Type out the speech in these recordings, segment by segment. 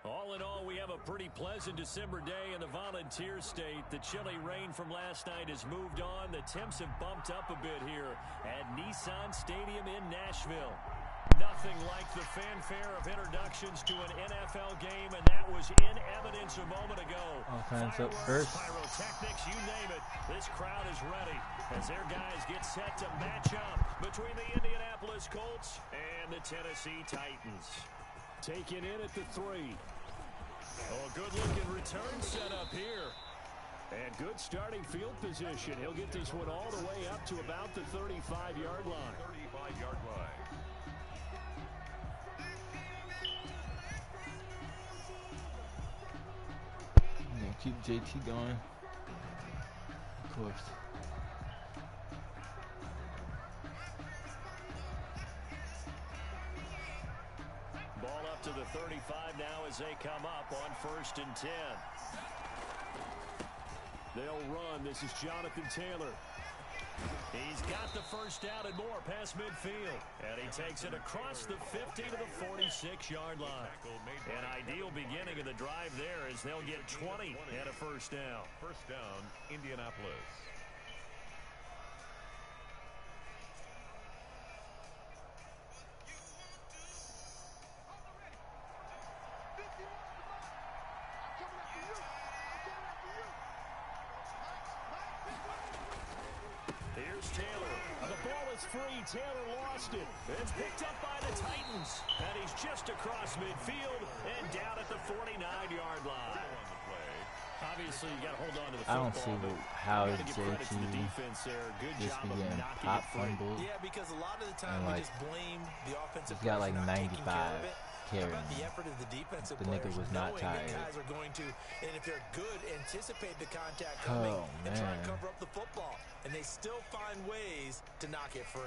All in all, we have a pretty pleasant December day in the Volunteer State. The chilly rain from last night has moved on. The temps have bumped up a bit here at Nissan Stadium in Nashville. Nothing like the fanfare of introductions to an NFL game, and that was in evidence a moment ago. Offense up first. Pyrotechnics, you name it. This crowd is ready as their guys get set to match up between the Indianapolis Colts and the Tennessee Titans. Taken in at the 3. Oh, good-looking return set up here. And good starting field position. He'll get this one all the way up to about the 35-yard line. 35-yard line. Keep JT going. Of course. Ball up to the 35 now as they come up on 1st and 10. They'll run. This is Jonathan Taylor. He's got the first down and more past midfield. And he takes it across the 50 to the 46-yard line. An ideal beginning of the drive there as they'll get 20 and a first down. First down, Indianapolis. Here's Taylor. The ball is free. Taylor lost it. It's picked up by the Titans. And he's just across midfield and down at the 49-yard line. Obviously, you got to hold on to the football. I don't see how JT just be getting pop fumbles. Yeah, because a lot of the time we just blame the offensive. He's got like 95 carries. About the effort of the defensive The nigga players, was not knowing tired. that guys are going to, and if they're good, anticipate the contact coming and try and cover up the football. And they still find ways to knock it free.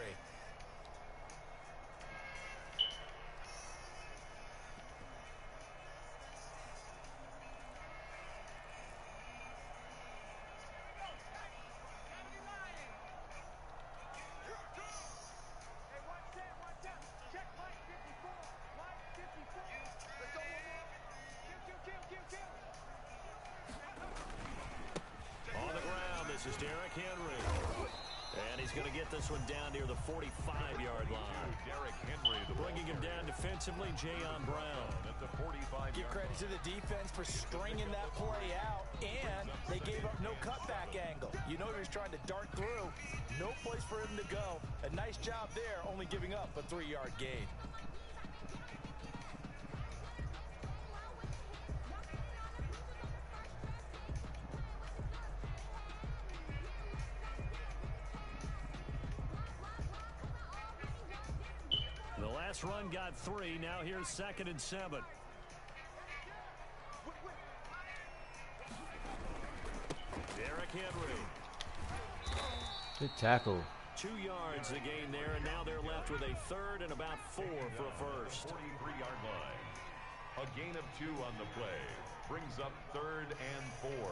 On the ground, this is Derrick Henry. And he's going to get this one down near the 45-yard line. Derrick Henry, bringing him down defensively, Jayon Brown. At the 45-yard Give credit to the defense for stringing that play out, and they gave up no cutback angle. You know he was trying to dart through. No place for him to go. A nice job there, only giving up a 3-yard gain. Last run got 3. Now here's 2nd and 7. Derrick Henry. Good tackle. 2 yards the gain there, and now they're left with a 3rd and about 4 for a first. 43-yard line. A gain of 2 on the play. Brings up 3rd and 4.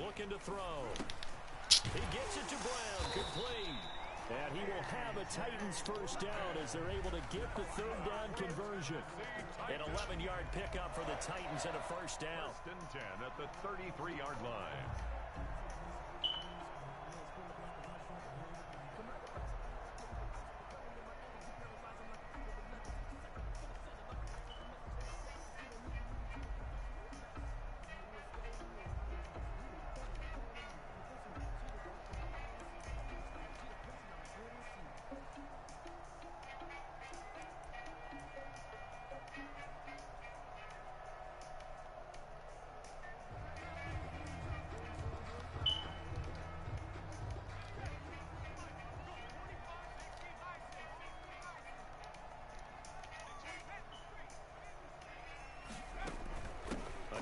Looking to throw. He gets it to Brown. Complete. And he will have a Titans first down as they're able to get the 3rd down conversion. An 11-yard pickup for the Titans and a first down. 1st and 10 at the 33-yard line.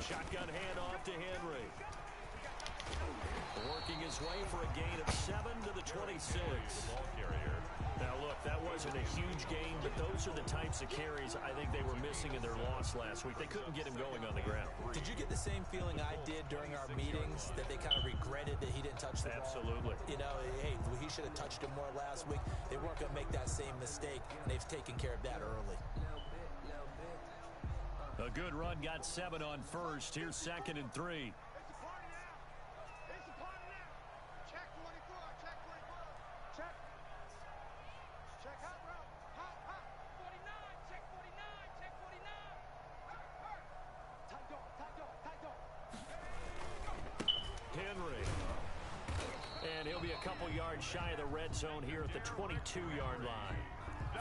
Shotgun handoff to Henry. Working his way for a gain of 7 to the 26. Ball carrier. Now, look, that wasn't a huge gain, but those are the types of carries I think they were missing in their loss last week. They couldn't get him going on the ground. Did you get the same feeling I did during our meetings, that they kind of regretted that he didn't touch the ball? Absolutely. You know, hey, he should have touched him more last week. They weren't going to make that same mistake, and they've taken care of that early. A good run, got 7 on first. Here's 2nd and 3. Shy of the red zone here at the 22-yard line.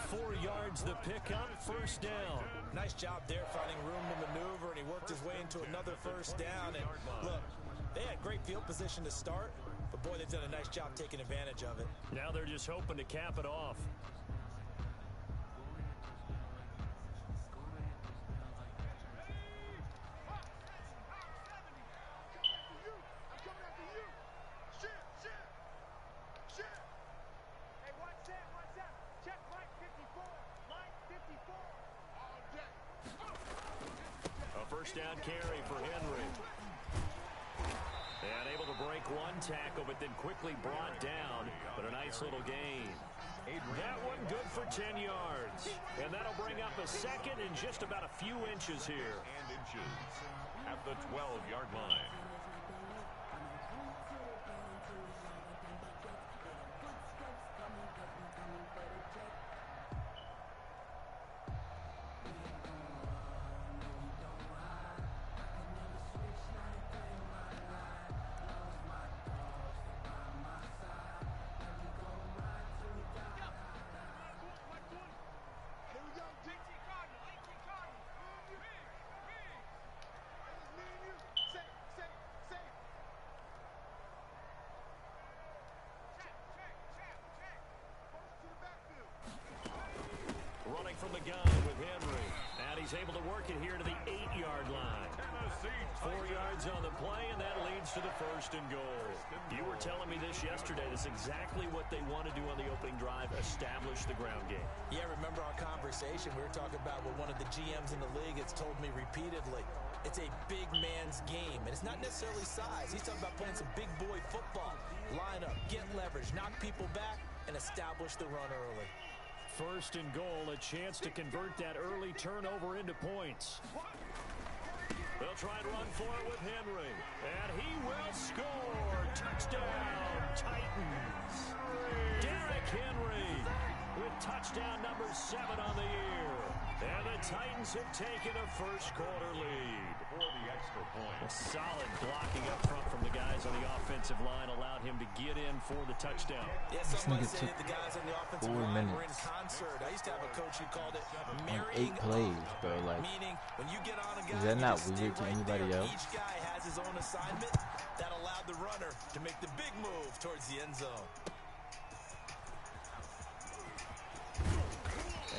4 yards the pickup, first down. Nice job there finding room to maneuver, and he worked his way into another first down. And look, they had great field position to start, but boy, they've done a nice job taking advantage of it. Now they're just hoping to cap it off. First down carry for Henry. And able to break one tackle, but then quickly brought down. But a nice little gain. That one good for 10 yards. And that'll bring up a 2nd and just about a few inches here. And inches at the 12-yard line. From the gun with Henry. And he's able to work it here to the 8-yard line. 4 yards on the play, and that leads to the 1st and goal. You were telling me this yesterday. That's exactly what they want to do on the opening drive, establish the ground game. Yeah, remember our conversation? We were talking about what one of the GMs in the league has told me repeatedly. It's a big man's game, and it's not necessarily size. He's talking about playing some big boy football. Line up, get leverage, knock people back, and establish the run early. 1st and goal, a chance to convert that early turnover into points. They'll try and run for it with Henry. And he will score. Touchdown, Titans. Derrick Henry with touchdown number 7 on the year. And the Titans have taken a first-quarter lead. For the extra point. A solid blocking up front from the guys on the offensive line allowed him to get in for the touchdown. Yeah, somebody said the guys on the offensive line were in concert. I used to have a coach who called it marrying 8 plays, bro. Like, meaning when you get on a guy, is that not weird to anybody else? Each guy has his own assignment that allowed the runner to make the big move towards the end zone.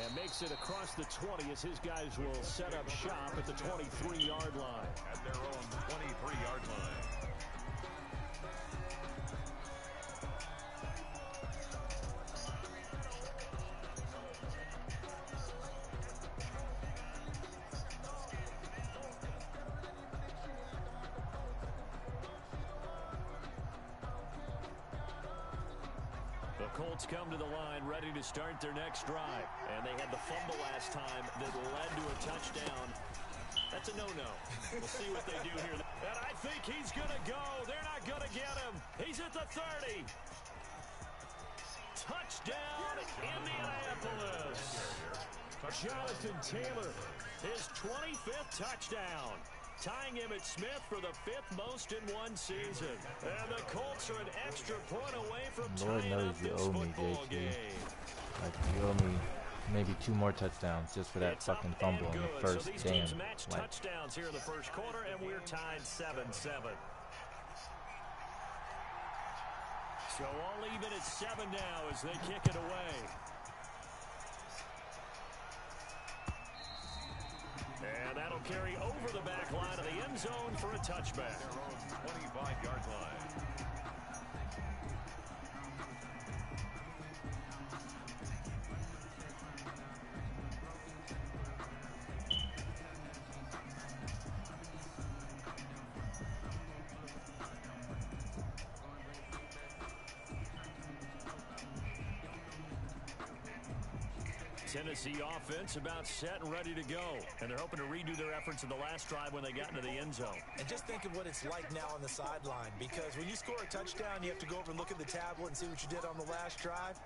And makes it across the 20 as his guys will set up shop at the 23-yard line. At their own 23-yard line. Colts come to the line ready to start their next drive. And they had the fumble last time that led to a touchdown. That's a no-no. We'll see what they do here. And I think he's going to go. They're not going to get him. He's at the 30. Touchdown, Indianapolis. Jonathan Taylor, his 25th touchdown. Tying Emmitt Smith for the 5th most in one season. And the Colts are an extra point away from tying up this football game. Like, you owe me maybe 2 more touchdowns just for that fucking fumble in the first damn. Touchdowns here in the first quarter, and we're tied 7-7. So all even at 7 now as they kick it away. And that'll carry over the back line of the end zone for a touchback. Their own 25-yard line. Tennessee offense about set and ready to go. And they're hoping to redo their efforts in the last drive when they got into the end zone. And just think of what it's like now on the sideline, because when you score a touchdown, you have to go over and look at the tablet and see what you did on the last drive.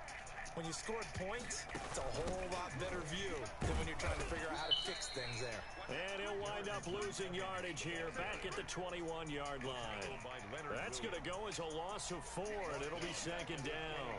When you scored points, it's a whole lot better view than when you're trying to figure out how to fix things there. And he'll wind up losing yardage here back at the 21-yard line. That's going to go as a loss of 4, and it'll be second down.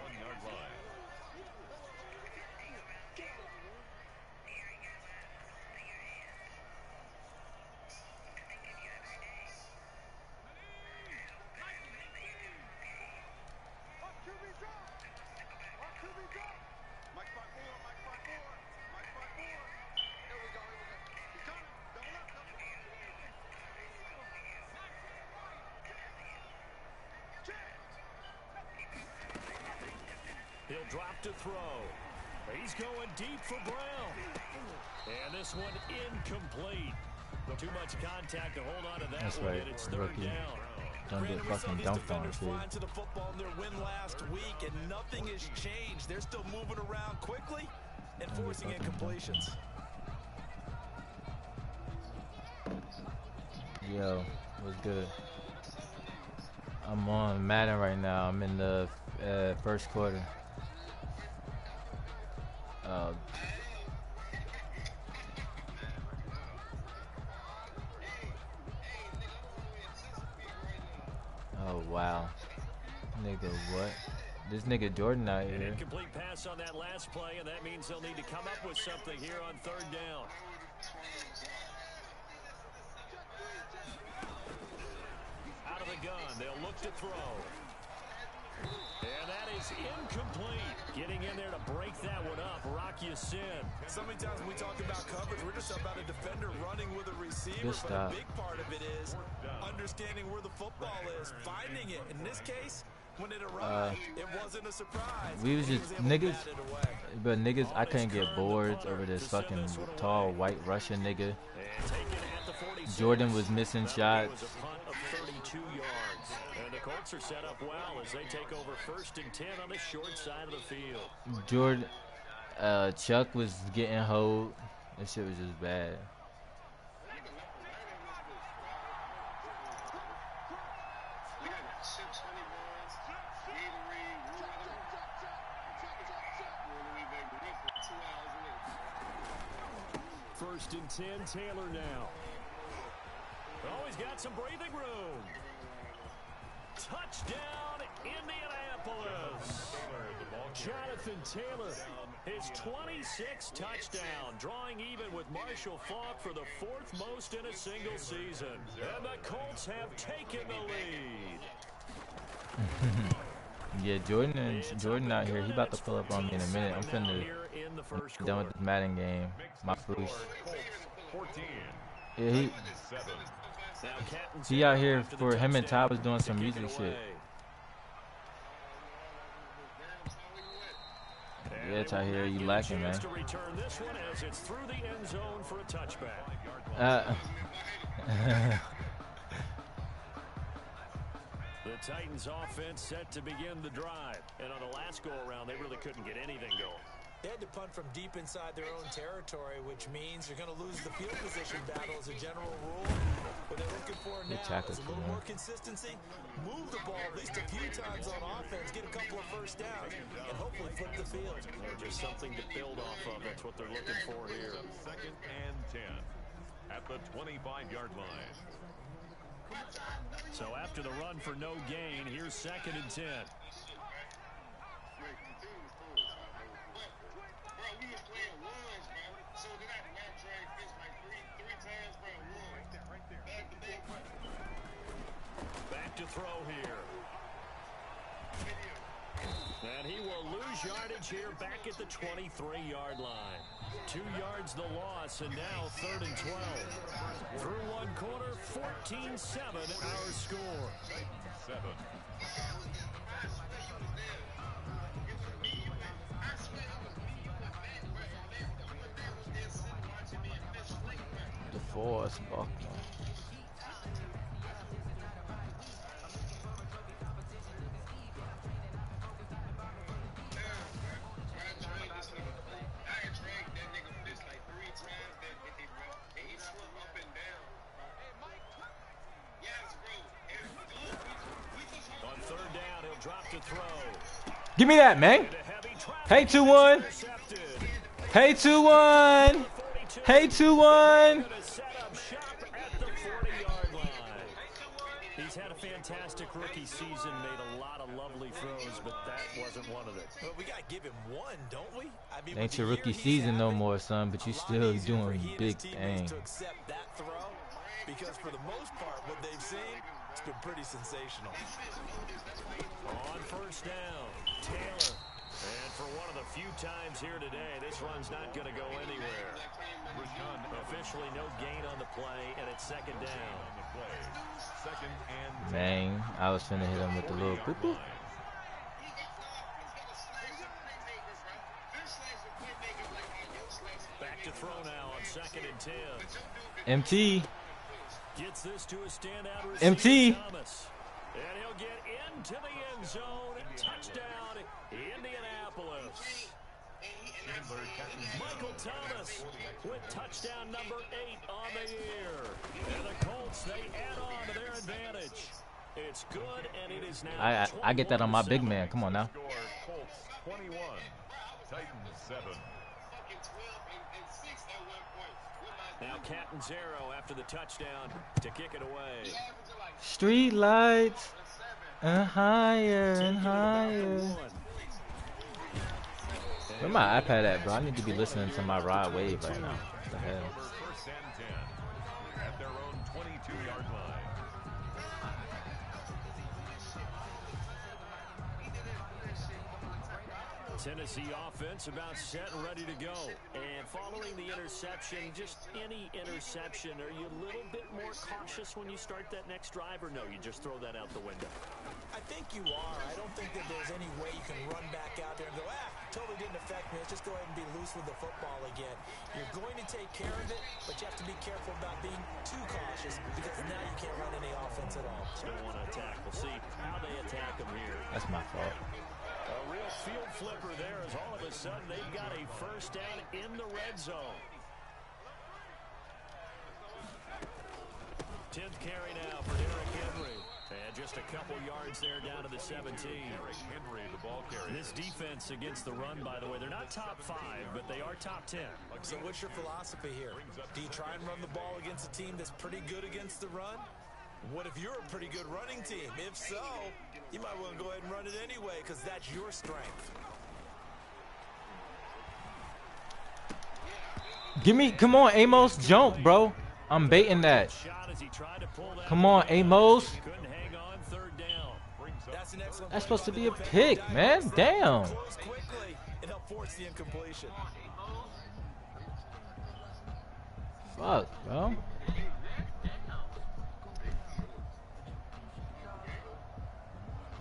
He'll drop to throw. He's going deep for Brown. And this one incomplete. Too much contact to hold on to that. That's one, right, and it's third rookie. down. Don't get fucking dumped on, To the football in their win last week, and nothing has changed. They're still moving around quickly and forcing incompletions. Yo, what's good? I'm on Madden right now. I'm in the first quarter. Oh wow, nigga, what? This nigga Jordan out here. An incomplete pass on that last play, and that means they'll need to come up with something here on third down. Out of the gun, they'll look to throw. And that is incomplete. Getting in there to break that one up, Rock Ya-Sin. So many times when we talk about coverage, we're just about a defender running with a receiver, but a big part of it is understanding where the football is, finding it. In this case, when it arrived, it wasn't a surprise. We was just niggas, but niggas, I couldn't get boards over this fucking tall white Russian nigga. Jordan was missing shots. And the Colts are set up well as they take over 1st and 10 on the short side of the field. Jordan, Chuck was getting hold. That shit was just bad. First and 10, Taylor now. Oh, he's got some breathing room. Touchdown, Indianapolis. Jonathan Taylor, his 26th touchdown, drawing even with Marshall Faulk for the 4th most in a single season. And the Colts have taken the lead. Yeah, Jordan out here. He about to pull up on me in a minute. I'm finna done with this Madden game. My first. Yeah, he out here for him and Ty was doing some music shit. Yeah, Ty here, you lacking, man. The Titans offense set to begin the drive. And on the last go-around, they really couldn't get anything going. They had to punt from deep inside their own territory, which means you're going to lose the field position battle as a general rule. What they're looking for now is a little more consistency, move the ball at least a few times on offense, get a couple of first downs, and hopefully flip the field. Just something to build off of. That's what they're looking for here. 2nd and 10 at the 25-yard line. So after the run for no gain, here's 2nd and 10. Back to throw here. And he will lose yardage here back at the 23-yard line. 2 yards the loss, and now 3rd and 12. Through one quarter, 14-7 our score. 7. The force, fuck. back to throw. Give me that, man. Hey, 2-1. Hey, 2-1. Hey, 2-1. He's had a fantastic rookie season, made a lot of lovely throws, but that wasn't one of them. Well, we got to give him one, don't we? I mean, Ain't your rookie season no more, son, but you still doing big things. To accept that throw, because for the most part, what they've seen, it's been pretty sensational. On first down, Taylor. And for one of the few times here today, this run's not going to go anywhere. Officially no gain on the play, and it's second down. Man, I was finna hit him with the little boop-boop. Back to throw now on 2nd and 10. MT. Gets this to a standout receiver, MT. Thomas. And he'll get into the end zone. Touchdown, Indianapolis. Michael Thomas with touchdown number 8 on the year. And the Colts, they add on to their advantage. It's good, and it is now I get that on my big man. Come on now. Colts 21, Titans 7. Now Catanzaro after the touchdown to kick it away. Street lights and higher and higher. Where my iPad at, bro? I need to be listening to my Rod Wave right now. What the hell? First and 10 at their own 22-yard line. Tennessee offense about set and ready to go. And following the interception, just any interception, are you a little bit more cautious when you start that next drive, or no, you just throw that out the window? I think you are. I don't think that there's any way you can run back out there and go, totally didn't affect me. Let's just go ahead and be loose with the football again. You're going to take care of it, but you have to be careful about being too cautious, because now you can't run any offense at all. Still want to attack. We'll see how they attack them here. That's my fault. A real field flipper there, as all of a sudden they've got a first down in the red zone. 10th carry now for Derrick Henry. And just a couple yards there down to the 17. Derrick Henry, the ball carrier. This defense against the run, by the way, they're not top 5, but they are top 10. So what's your philosophy here? Do you try and run the ball against a team that's pretty good against the run? What if you're a pretty good running team? If so, you might want to go ahead and run it anyway, because that's your strength. Give me, come on, Amos, jump, bro. I'm baiting that. Come on, Amos. That's supposed to be a pick, man. Damn. Fuck, bro.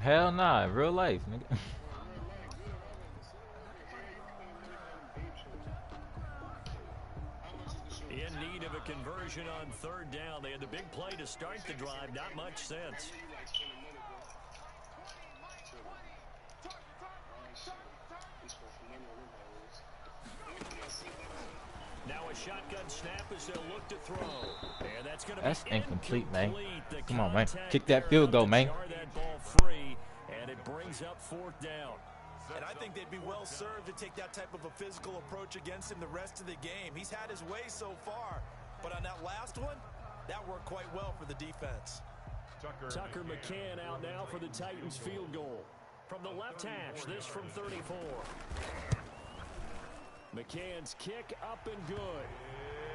Hell nah, real life, nigga. In need of a conversion on 3rd down. They had the big play to start the drive. Not much sense. Now a shotgun snap as they'll look to throw. And that's incomplete, man. Come on, man. Kick that field goal, man. That ball free, and it brings up 4th down. And I think they'd be well served to take that type of a physical approach against him the rest of the game. He's had his way so far, but on that last one, that worked quite well for the defense. Tucker McCann out now for the Titans field goal. From the left hash, this from 34. McCann's kick up and good.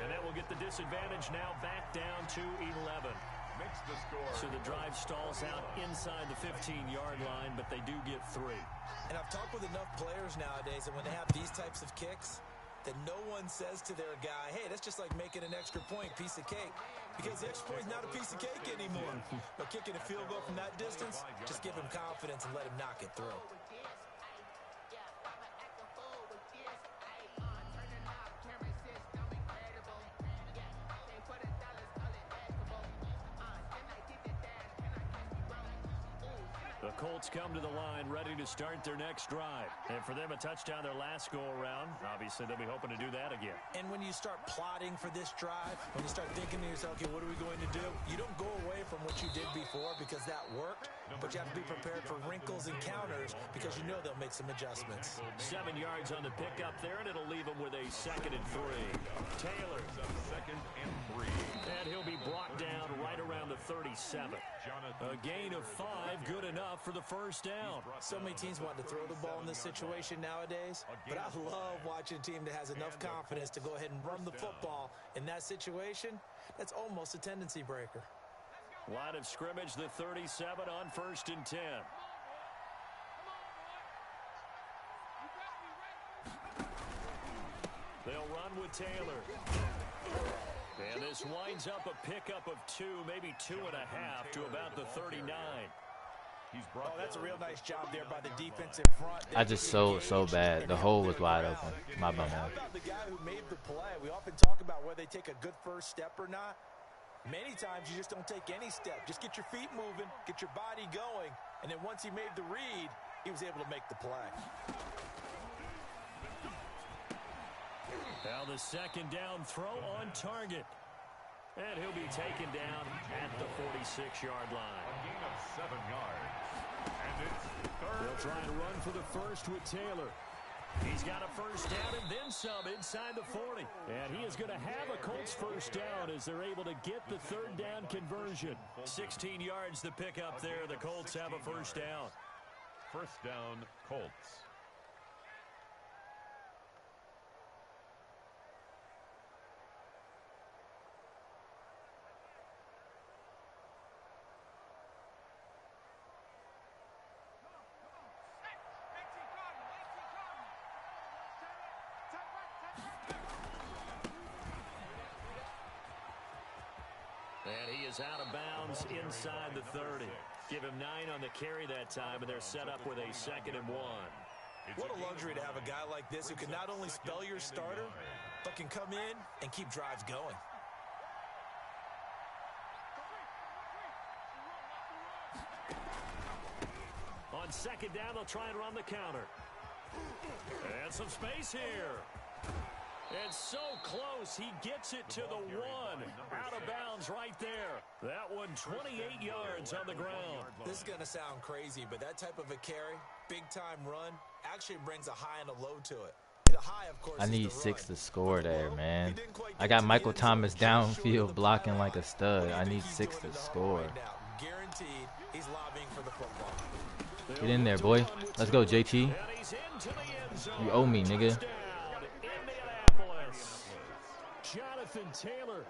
And that will get the disadvantage now back down to 11. Makes the score. So the drive stalls out inside the 15-yard line, but they do get 3. And I've talked with enough players nowadays that when they have these types of kicks, that no one says to their guy, hey, that's just like making an extra point, piece of cake. Because the extra point is not a piece of cake anymore. But kicking a field goal from that distance, just give him confidence and let him knock it through. The Colts come to the line ready to start their next drive. And for them, a touchdown their last go-around. Obviously, they'll be hoping to do that again. And when you start plotting for this drive, when you start thinking to yourself, okay, what are we going to do? You don't go away from what you did before because that worked, but you have to be prepared for wrinkles and counters because you know they'll make some adjustments. 7 yards on the pickup there, and it'll leave them with a 2nd and 3. Taylor. 2nd and 3. And he'll be brought down right around the 37. A gain of 5, good enough for the first down. So many teams want to throw the ball in this situation nowadays, but I love watching a team that has enough confidence to go ahead and run the football. In that situation, that's almost a tendency breaker. Line of scrimmage, the 37 on 1st and 10. They'll run with Taylor. And this winds up a pickup of 2, maybe 2.5 to about the 39. Oh, that's a real nice job there by the defense in front. I just so bad. The hole was wide open. My bad. How about the guy who made the play? We often talk about whether they take a good first step or not. Many times you just don't take any step. Just get your feet moving, get your body going, and then once he made the read, he was able to make the play. Now the 2nd down throw on target. And he'll be taken down at the 46-yard line. A gain of 7 yards. And it's 3rd. They'll try and run for the first with Taylor. He's got a first down and then some inside the 40. And he is going to have a Colts first down as they're able to get the 3rd down conversion. 16 yards the pickup there. The Colts have a first down. First down, Colts. And he is out of bounds inside the 30. Give him 9 on the carry that time, and they're set up with a 2nd and 1. What a luxury to have a guy like this who can not only spell your starter, but can come in and keep drives going. On 2nd down, they'll try and run the counter. And some space here. And so close, he gets it to the 1. Out of bounds right there. That one 28 yards on the ground. This is going to sound crazy, but that type of a carry, big-time run, actually brings a high and a low to it. The high, of course, I need 6 to score there, man. I got Michael Thomas downfield blocking like a stud. I need 6 to score. Guaranteed, he's lobbying for the football. Get in there, boy. Let's go, JT. You owe me, nigga. Jonathan Taylor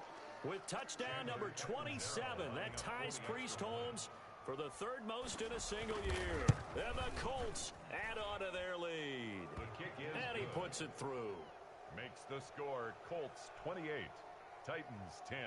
with touchdown number 27. That ties Priest Holmes for the 3rd most in a single year. And the Colts add on to their lead. The kick is and he puts it through. Makes the score Colts 28, Titans 10.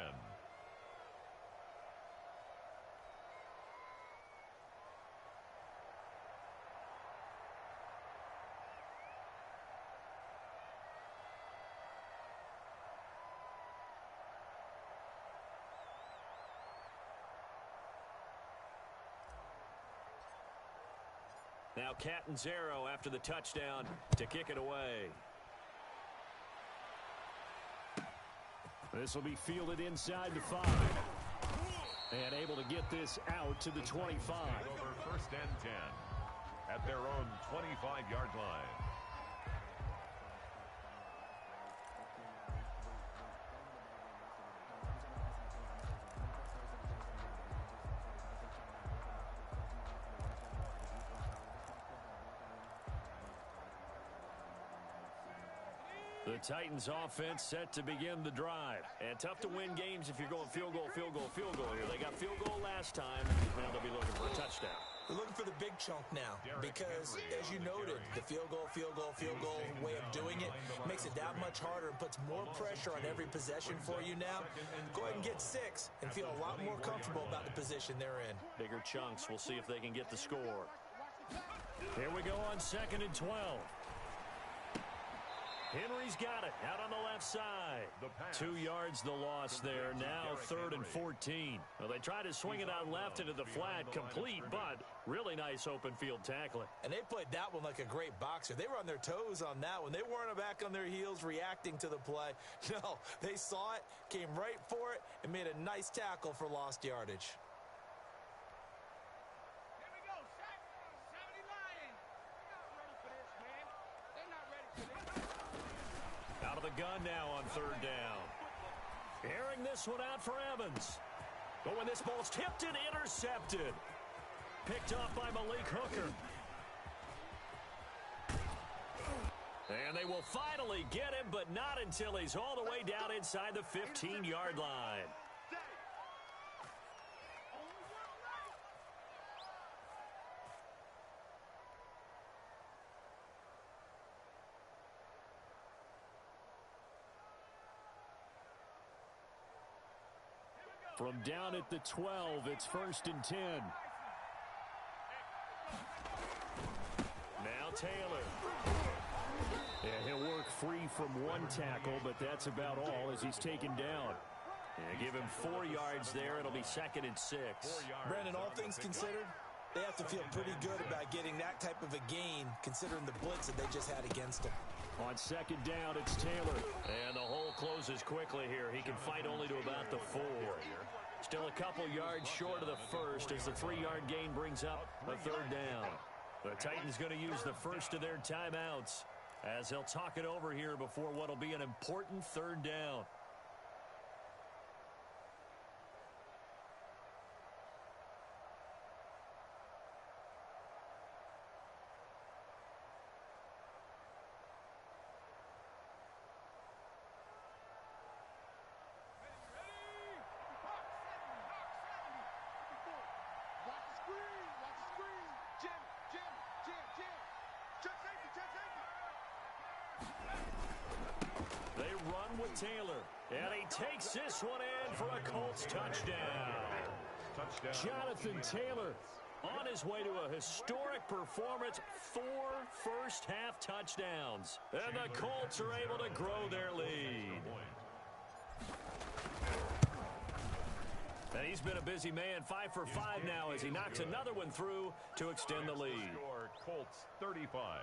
Now Catanzaro after the touchdown to kick it away. This will be fielded inside the 5. And able to get this out to the 25. Over 1st and 10 at their own 25-yard line. The Titans offense set to begin the drive. And tough to win games if you're going field goal, field goal, field goal here. They got field goal last time. Now they'll be looking for a touchdown. They're looking for the big chunk now because, as you noted, the field goal way of doing it makes it that much harder and puts more pressure on every possession for you now. Go ahead and get 6 and feel a lot more comfortable about the position they're in. Bigger chunks. We'll see if they can get the score. Here we go on 2nd and 12. Henry's got it out on the left side. 2 yards the loss there. Now 3rd and 14. Well, they tried to swing it out left into the flat, complete, but really nice open field tackling. And they played that one like a great boxer. They were on their toes on that one. They weren't back on their heels reacting to the play. No, they saw it, came right for it, and made a nice tackle for lost yardage. Out of the gun now on 3rd down. Airing this one out for Evans. But when this ball's tipped and intercepted. Picked off by Malik Hooker. And they will finally get him, but not until he's all the way down inside the 15-yard line. From down at the 12, it's 1st and 10. Now Taylor. Yeah, he'll work free from one tackle, but that's about all as he's taken down. Yeah, give him 4 yards there. It'll be 2nd and 6. Brandon, all things considered, they have to feel pretty good about getting that type of a gain, considering the blitz that they just had against them. On 2nd down, it's Taylor. And the hole closes quickly here. He can fight only to about the 4. Still a couple yards short of the 1st as the 3-yard gain brings up a 3rd down. The Titans going to use the first of their timeouts as they'll talk it over here before what will be an important 3rd down. Taylor, and he takes this one in for a Colts touchdown. Jonathan Taylor on his way to a historic performance, 4 first-half touchdowns. And the Colts are able to grow their lead. And he's been a busy man, 5 for 5 now as he knocks another one through to extend the lead. Colts 35,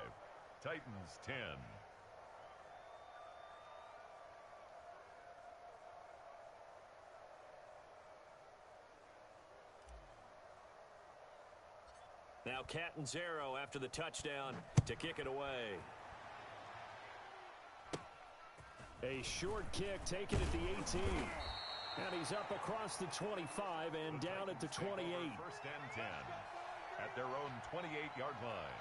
Titans 10. Now Catanzaro after the touchdown to kick it away. A short kick taken at the 18. And he's up across the 25 and down at the 28. 1st and 10 at their own 28-yard line.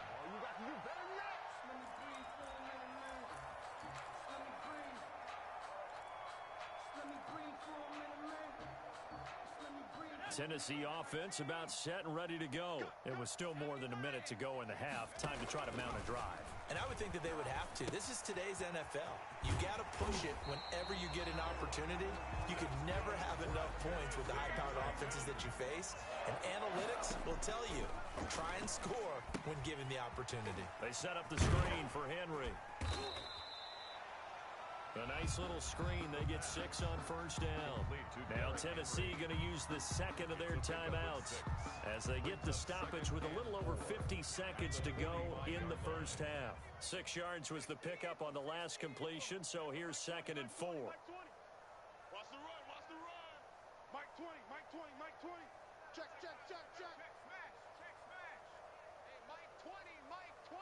Tennessee offense about set and ready to go. It was still more than a minute to go in the half. Time to try to mount a drive. And I would think that they would have to. This is today's NFL. You got to push it whenever you get an opportunity. You could never have enough points with the high-powered offenses that you face. And analytics will tell you, try and score when given the opportunity. They set up the screen for Henry. A nice little screen. They get 6 on 1st down. Now Tennessee going to use the 2nd of their timeouts as they get the stoppage with a little over 50 seconds to go in the 1st half. 6 yards was the pickup on the last completion, so here's 2nd and 4. Watch the run, watch the run. Mike 20, Mike 20, Mike 20. Check, check, check, check. Check smash, check smash. Hey, Mike 20, Mike 20.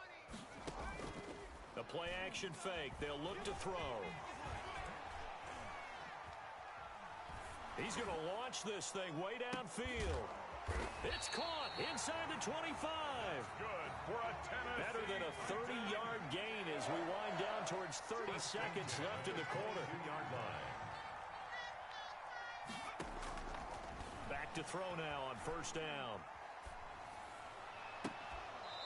The play action fake. They'll look to throw. He's going to launch this thing way downfield. It's caught inside the 25. Good for a Tennessee. Better than a 30-yard gain as we wind down towards 30 seconds left in the quarter. 2-yard line. Back to throw now on 1st down.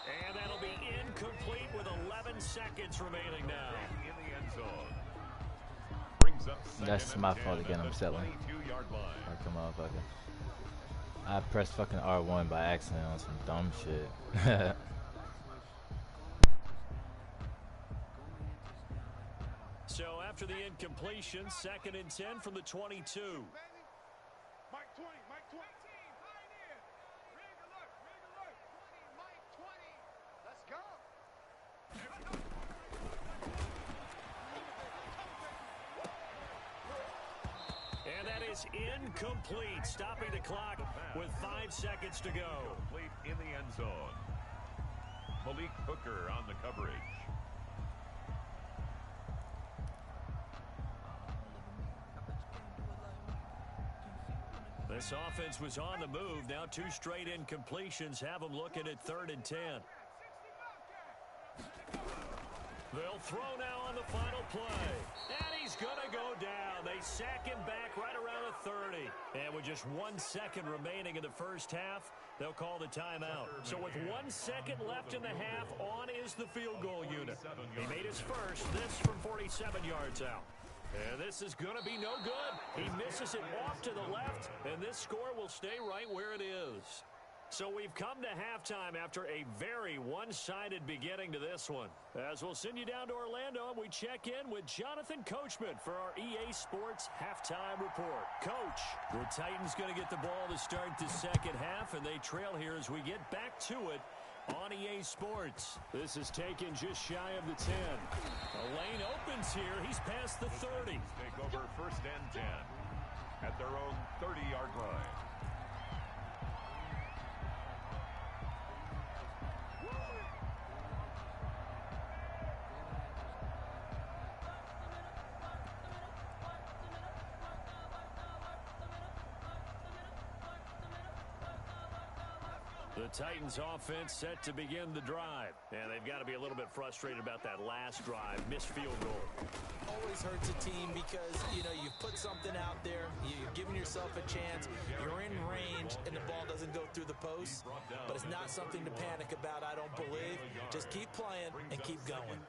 And that'll be incomplete with 11 seconds remaining now. In the end zone. Brings up That's my fault again. I'm selling. 22-yard line. Alright, come on, fucker. I pressed fucking R1 by accident on some dumb shit. after the incompletion. 2nd and 10 from the 22. Mike 20, Mike 20. Rig alert, Mike 20. Let's go. And that is incomplete, stopping the clock with 5 seconds to go. Complete in the end zone. Malik Hooker on the coverage. This offense was on the move. Now 2 straight incompletions have them looking at 3rd and 10. They'll throw now on the final play. And he's going to go down. They sack him back right around the 30. And with just 1 second remaining in the first half, they'll call the timeout. So with 1 second left in the half, on is the field goal unit. He made his first, this from 47 yards out. And this is going to be no good. He misses it off to the left, and this score will stay right where it is. So we've come to halftime after a very one-sided beginning to this one. As we'll send you down to Orlando, and we check in with Jonathan Coachman for our EA Sports Halftime Report. Coach, the Titans going to get the ball to start the second half, and they trail here as we get back to it on EA Sports. This is taken just shy of the 10. A lane opens here. He's past the 30. Take over 1st and 10 at their own 30-yard line. The Titans offense set to begin the drive. And they've got to be a little bit frustrated about that last drive. Missed field goal. Always hurts a team because, you know, you've put something out there. You're giving yourself a chance. You're in range, and the ball doesn't go through the post. But it's not something to panic about, I don't believe. Just keep playing and keep going.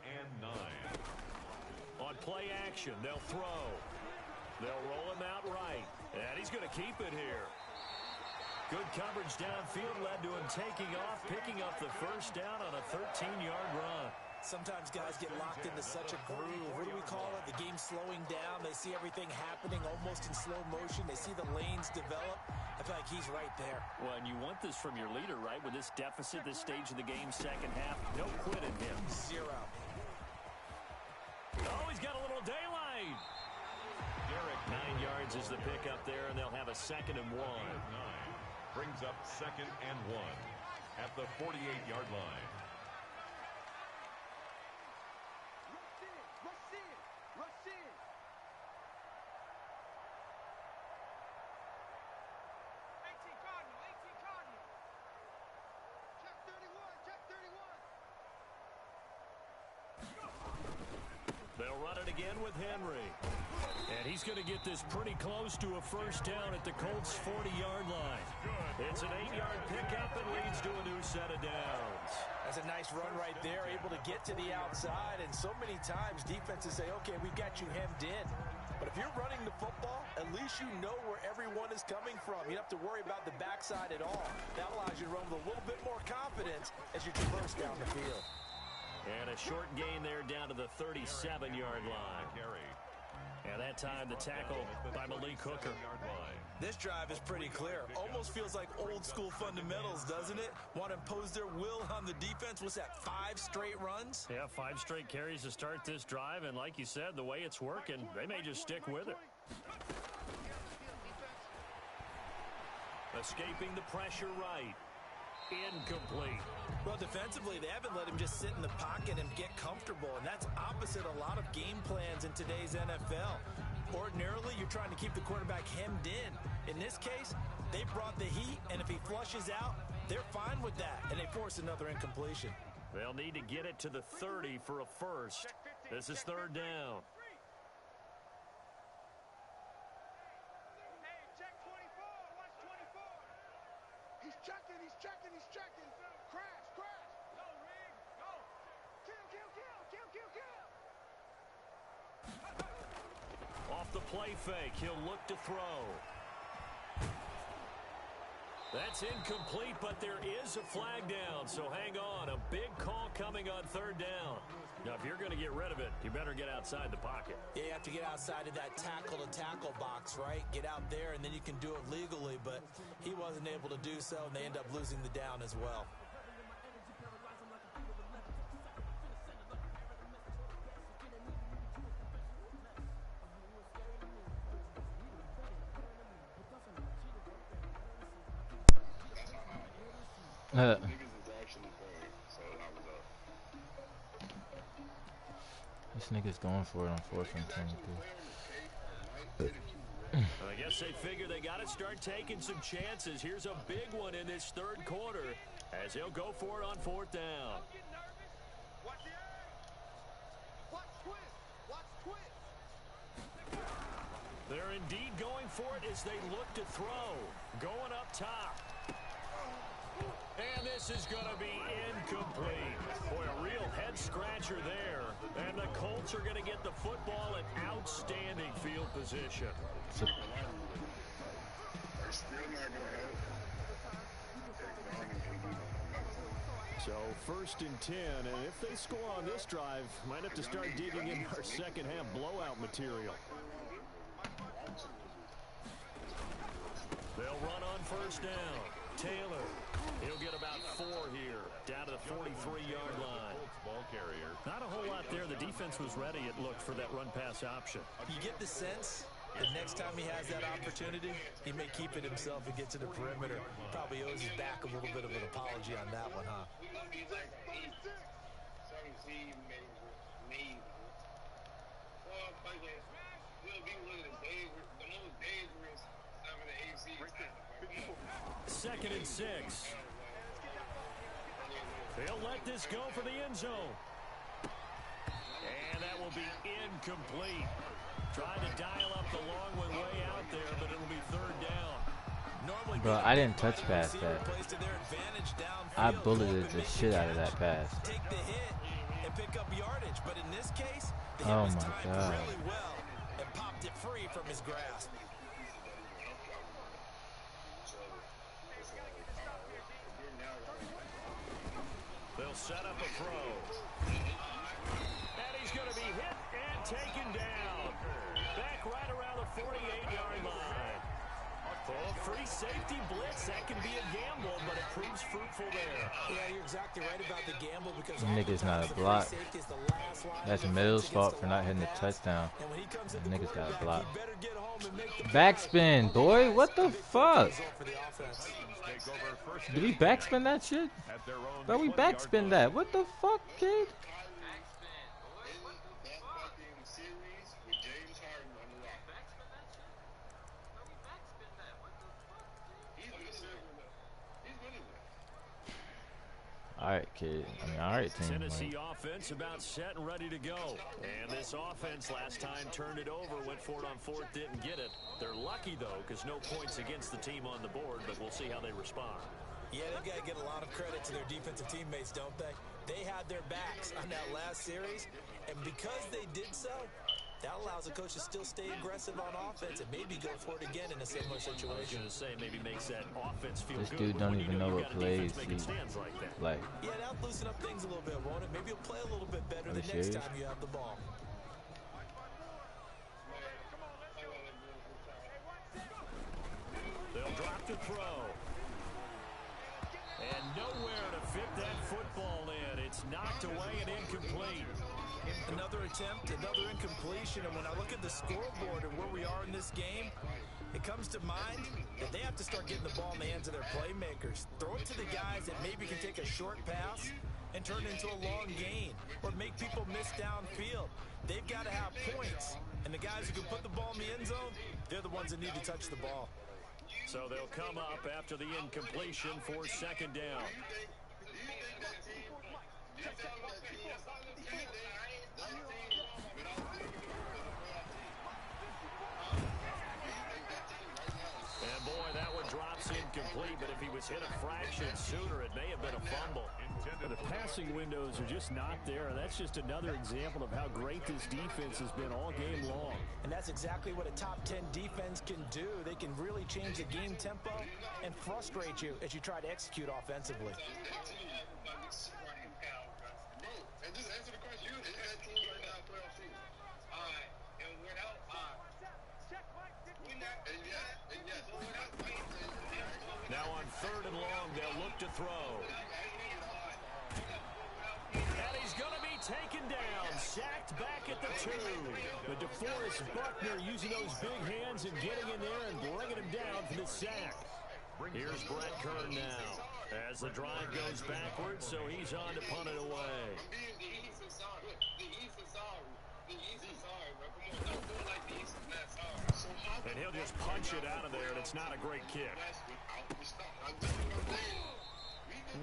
On play action, they'll throw. They'll roll him out right. And he's going to keep it here. Good coverage downfield led to him taking off, picking up the first down on a 13-yard run. Sometimes guys get locked into such a groove. What do we call it? The game's slowing down. They see everything happening almost in slow motion. They see the lanes develop. I feel like he's right there. Well, and you want this from your leader, right? With this deficit, this stage of the game, second half, no quit in him. 0. Oh, he's got a little daylight. Derek, 9 yards is the pickup there, and they'll have a 2nd and 1. Brings up 2nd and 1 at the 48-yard line. Rush in. 18 Cardinal. Check 31. They'll run it again with Henry. And he's going to get this pretty close to a first down at the Colts' 40-yard line. It's an 8-yard pickup and leads to a new set of downs. That's a nice run right there, able to get to the outside. And so many times defenses say, okay, we've got you hemmed in. But if you're running the football, at least you know where everyone is coming from. You don't have to worry about the backside at all. That allows you to run with a little bit more confidence as you traverse down the field. And a short gain there down to the 37-yard line. And that time the tackle by Malik Hooker. This drive is pretty clear. Almost feels like old school fundamentals, doesn't it? Want to impose their will on the defense. What's that, 5 straight runs? Yeah, 5 straight carries to start this drive. And like you said, the way it's working, they may just stick with it. Escaping the pressure right. Incomplete. Well, defensively, they haven't let him just sit in the pocket and get comfortable, and that's opposite a lot of game plans in today's NFL. Ordinarily, you're trying to keep the quarterback hemmed in. In this case, they brought the heat, and if he flushes out, they're fine with that, and they force another incompletion. They'll need to get it to the 30 for a first. This is 3rd down. He's checking. Crash. Go, Rig. Go. Kill. Off the play fake, he'll look to throw. That's incomplete, but there is a flag down, so hang on. A big call coming on 3rd down. Now, if you're going to get rid of it, you better get outside the pocket. Yeah, you have to get outside of that tackle-to-tackle box, right? Get out there, and then you can do it legally, but he wasn't able to do so, and they end up losing the down as well. This nigga's going for it on 4th and 10. I guess they figure they got to start taking some chances. Here's a big one in this third quarter as they'll go for it on 4th down. They're indeed going for it as they look to throw. Going up top. And this is going to be incomplete. Boy, a real head-scratcher there. And the Colts are going to get the football in outstanding field position. So 1st and 10, and if they score on this drive, might have to start digging in our second-half blowout material. They'll run on 1st down. Taylor, he'll get about 4 here, down to the 43-yard line. Ball carrier. Not a whole lot there. The defense was ready, it looked, for that run-pass option. You get the sense the next time he has that opportunity, he may keep it himself and get to the perimeter. Probably owes his back a little bit of an apology on that one, huh? Second and 6. They'll let this go for the end zone. And that will be incomplete. Trying to dial up the long one way out there, but it'll be 3rd down. Normally, bro, I didn't touch past that. I bulleted the shit out of that pass. Take the hit and pick up yardage, but in this case, oh my God. Really well and popped it free from his grasp. They'll set up a throw. And he's going to be hit and taken down. Back right around the 48-yard line. Oh, free safety blitz. That can be a gamble, but it proves fruitful there. Yeah, you're exactly right about the gamble because nigga's not a block. That's Mills' fault for not hitting the touchdown. The nigga's got a block. Backspin, boy. What the fuck? Did we backspin that shit? Bro, we backspin that. What the fuck, kid? All right, kid. I mean, all right, team. Tennessee offense about set and ready to go. And this offense last time turned it over, went for it on 4th, didn't get it. They're lucky, though, because no points against the team on the board, but we'll see how they respond. Yeah, they've got to get a lot of credit to their defensive teammates, don't they? They had their backs on that last series, and because they did so, that allows the coach to still stay aggressive on offense and maybe go for it again in a similar situation. I was going to say, maybe makes that offense feel this good. Dude don't even know what plays he like. Yeah, that'll loosen up things a little bit, won't it? Maybe you'll play a little bit better the next time you have the ball. They'll drop the throw. And nowhere to fit that football in. It's knocked away and incomplete. Another attempt, another incompletion, and when I look at the scoreboard and where we are in this game, it comes to mind that they have to start getting the ball in the hands of their playmakers. Throw it to the guys that maybe can take a short pass and turn it into a long gain or make people miss downfield. They've got to have points, and the guys who can put the ball in the end zone, they're the ones that need to touch the ball. So they'll come up after the incompletion for 2nd down. And boy, that one drops incomplete, but if he was hit a fraction sooner, it may have been a fumble. The passing windows are just not there, and that's just another example of how great this defense has been all game long. And that's exactly what a top 10 defense can do. They can really change the game tempo and frustrate you as you try to execute offensively. And just answer the question. 3rd and long. They'll look to throw. And he's going to be taken down. Sacked back at the 2. But DeForest Buckner using those big hands and getting in there and bringing him down for the sack. Here's Brett Kern now as the drive goes backwards, so he's on to punt it away. And he'll just punch it out of there, and it's not a great kick.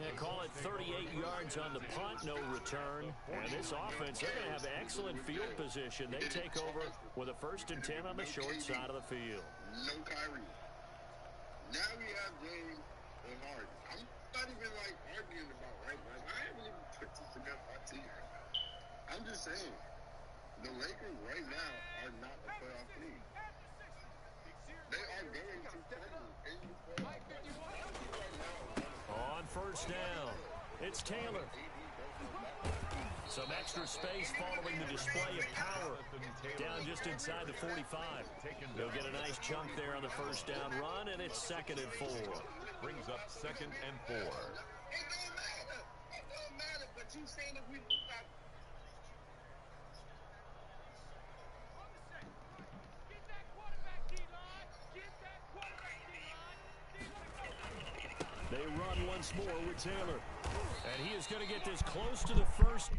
Yeah, call it 38 yards on the punt, no return. And this offense, they're going to have excellent field position. They take over with a 1st and 10 on the short side of the field. No Kyrie. Now we have James and Harden. I'm not even like arguing about right now. I haven't even put this against my team right now. I'm just saying, the Lakers right now are not a playoff team. They are going to play. On 1st down, it's Taylor. Some extra space following the display of power. Down just inside the 45. They'll get a nice chunk there on the 1st down run, and it's 2nd and 4. Brings up 2nd and 4. It don't matter. It don't matter, but you saying if we lose our... Get that quarterback, D-line. Get that quarterback, D-line. They run once more with Taylor. And he is going to get this close to the 1st.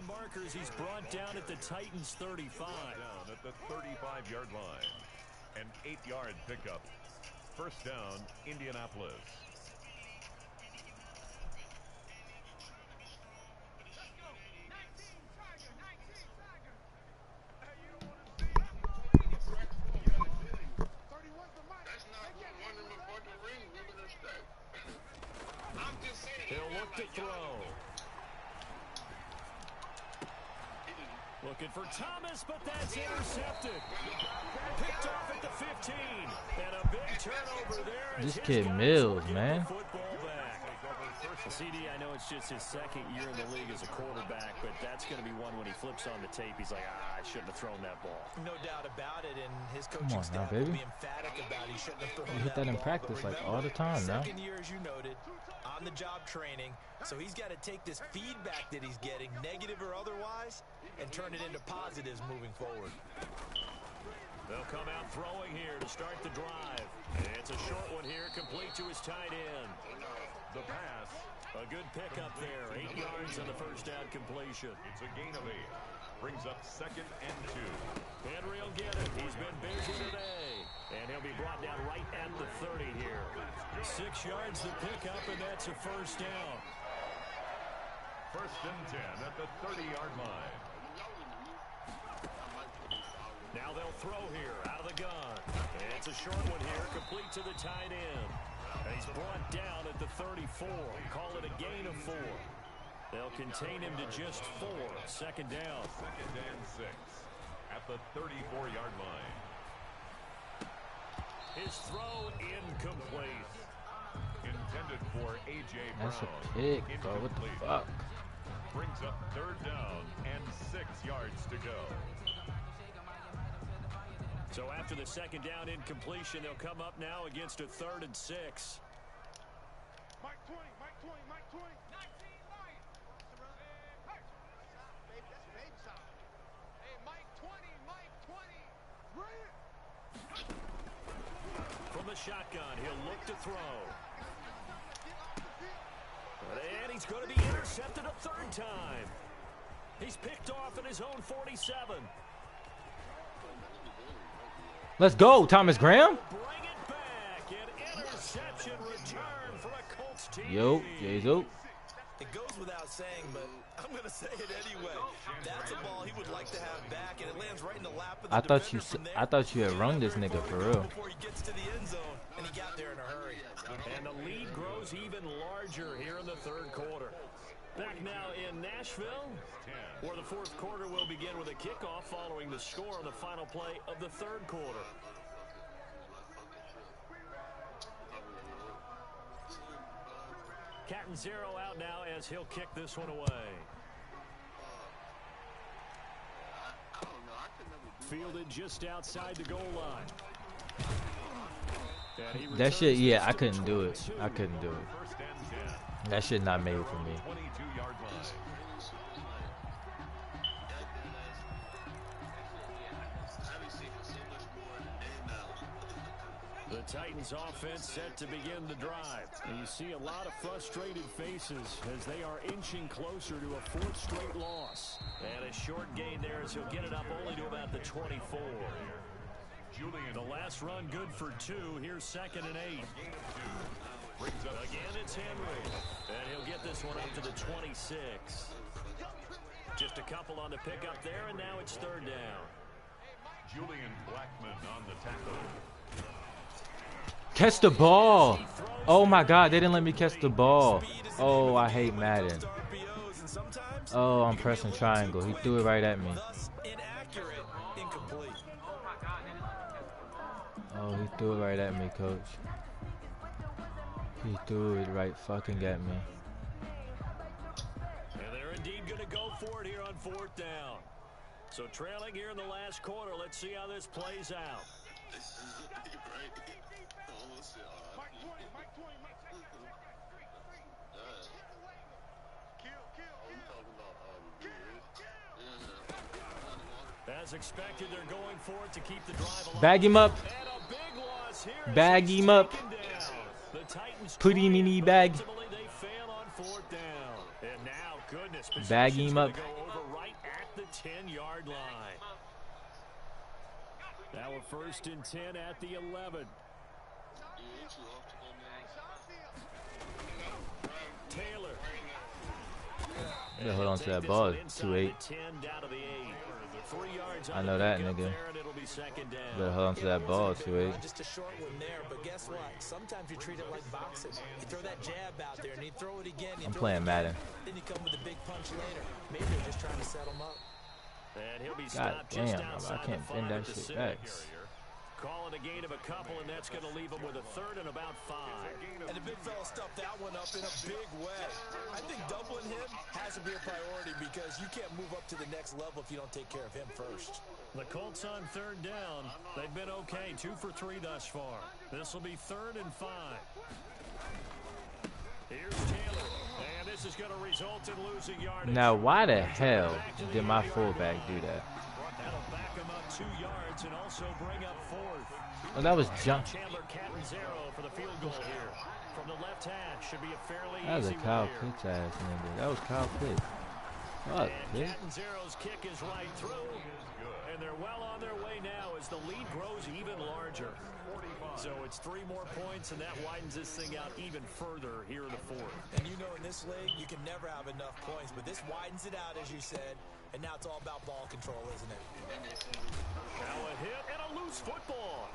Markers, he's brought down at the Titans 35. Down at the 35-yard line. An 8-yard pickup. 1st down, Indianapolis. He'll look to throw. Looking for Thomas, but that's intercepted. Picked off at the 15. And a big turnover there. This kid Mills, man. CD, I know it's just his 2nd year in the league as a quarterback, but that's going to be one when he flips on the tape. He's like, I shouldn't have thrown that ball. No doubt about it, and his coaching staff will be emphatic about he shouldn't have thrown You hit that in practice like all the time now. 2nd year, as you noted, on-the-job training, so he's got to take this feedback that he's getting, negative or otherwise, and turn it into positives moving forward. They'll come out throwing here to start the drive. It's a short one here, complete to his tight end. The pass. A good pickup there, 8 yards on the 1st down completion. It's a gain of 8. Brings up 2nd and 2. Henry will get it. He's been busy today. And he'll be brought down right at the 30 here. 6 yards to pick up, and that's a 1st down. 1st and 10 at the 30-yard line. Now they'll throw here out of the gun. And it's a short one here, complete to the tight end. And he's brought down at the 34. Call it a gain of 4. They'll contain him to just 4. 2nd down. 2nd and 6. at the 34-yard line. His throw incomplete. Intended for A.J. Brown. That's a pick, bro. What the fuck? Brings up 3rd down and 6 yards to go. So after the 2nd down incompletion, they'll come up now against a 3rd and 6. Mike 20, Mike 20, Mike 20. 19 Mike. Baby, that's baby time. Hey, Mike 20, Mike 20. Bring it. From the shotgun, he'll look to throw. And he's going to be intercepted a 3rd time. He's picked off at his own 47. Let's go, Thomas Graham. Bring it back. An interception return for a Colts team. Yo, Jesus. It goes without saying, but I'm going to say it anyway. That's a ball he would like to have back, and it lands right in the lap of the defender from there. I thought you had rung this nigga for real. Before he gets to the end zone, and he got there in a hurry. And the lead grows even larger here in the 3rd quarter. Back now in Nashville, where the 4th quarter will begin with a kickoff following the score on the final play of the 3rd quarter. Catanzaro out now as he'll kick this one away. Fielded just outside the goal line. That shit, yeah, I couldn't do it. I couldn't do it. That shit not made for me. 22-yard line. The Titans offense set to begin the drive. And you see a lot of frustrated faces as they are inching closer to a 4th straight loss. And a short gain there as he'll get it up only to about the 24. Julian, The last run good for 2. Here's 2nd and 8. Again, it's Henry. And he'll get this one up to the 26. Just a couple on the pickup there, and now it's 3rd down. Julian Blackman on the tackle. Catch the ball. Oh my God, they didn't let me catch the ball. Oh, I hate Madden. Oh, I'm pressing triangle. He threw it right at me. Oh, he threw it right at me, coach. He threw it right fucking at me. And they're indeed going to go for it here on 4th down. So trailing here in the last quarter. Let's see how this plays out. Mike 20, Mike 20, Mike 20. As expected, they're going for it to keep the drive alive. Bag him up. And a big loss here. Bag him up. The Titans Put him in the bag. ultimately they fail on 4th down. And now, goodness, Bag him up. go over right at the 10-yard line. Now we're 1st and 10 at the 11. Taylor. Better hold on to that ball. 2-8. I know that, nigga. Better hold on to that ball. 2-8. Just a short one there, but guess what? Sometimes you treat it like boxing. You throw that jab out there, and you throw it again. I'm playing Madden. Then you come with a big punch later. Maybe they're just trying to set him up. And he'll be God stopped just damn, outside I can't the bend 5 that at the shit 6. back. Calling a gain of a couple, and that's going to leave him with a 3rd and about 5. And the big fella stuffed that one up in a big way. I think doubling him has to be a priority because you can't move up to the next level if you don't take care of him first. The Colts on 3rd down. They've been okay, 2 for 3 thus far. This will be 3rd and 5. Here's Taylor, and this is going to result in losing yardage. Now, why the hell did my fullback do that? That'll back him up 2 yards and also bring up 4th. Oh, that was jump. Chandler Catanzaro for the field goal here. From the left hash, should be a fairly That was a easy Kyle one here. Pitts ass nigga. That was Kyle Pitts. Fuck, And bitch. Catanzaro's kick is right through. And they're well on their way now as the lead grows even larger. So it's 3 more points, and that widens this thing out even further here in the 4th. And you know in this league, you can never have enough points, but this widens it out, as you said, and now it's all about ball control, isn't it? Now a hit and a loose football.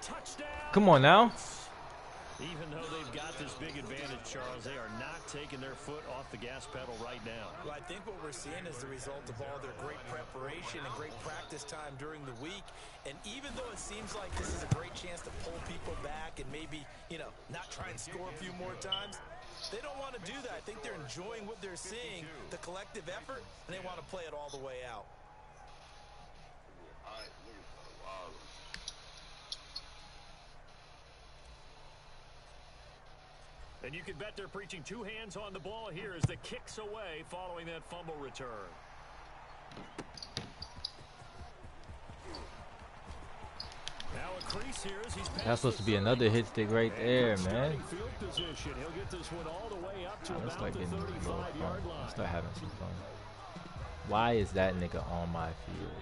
Touchdown. Come on now. Even though they've got this big advantage, Charles, they are not taking their foot off the gas pedal right now. Well, I think what we're seeing is the result of all their great preparation and great practice time during the week. And even though it seems like this is a great chance to pull people back and maybe, you know, not try and score a few more times, they don't want to do that. I think they're enjoying what they're seeing, the collective effort, and they want to play it all the way out. And you can bet they're preaching two hands on the ball here as the kick's away following that fumble return. Now a crease here as he's That's supposed to be another hit stick right there, man. Field position. He'll get this one all the way up to Let's about start getting the a little 35-yard fun. line. Let's start having some fun. Why is that nigga on my field?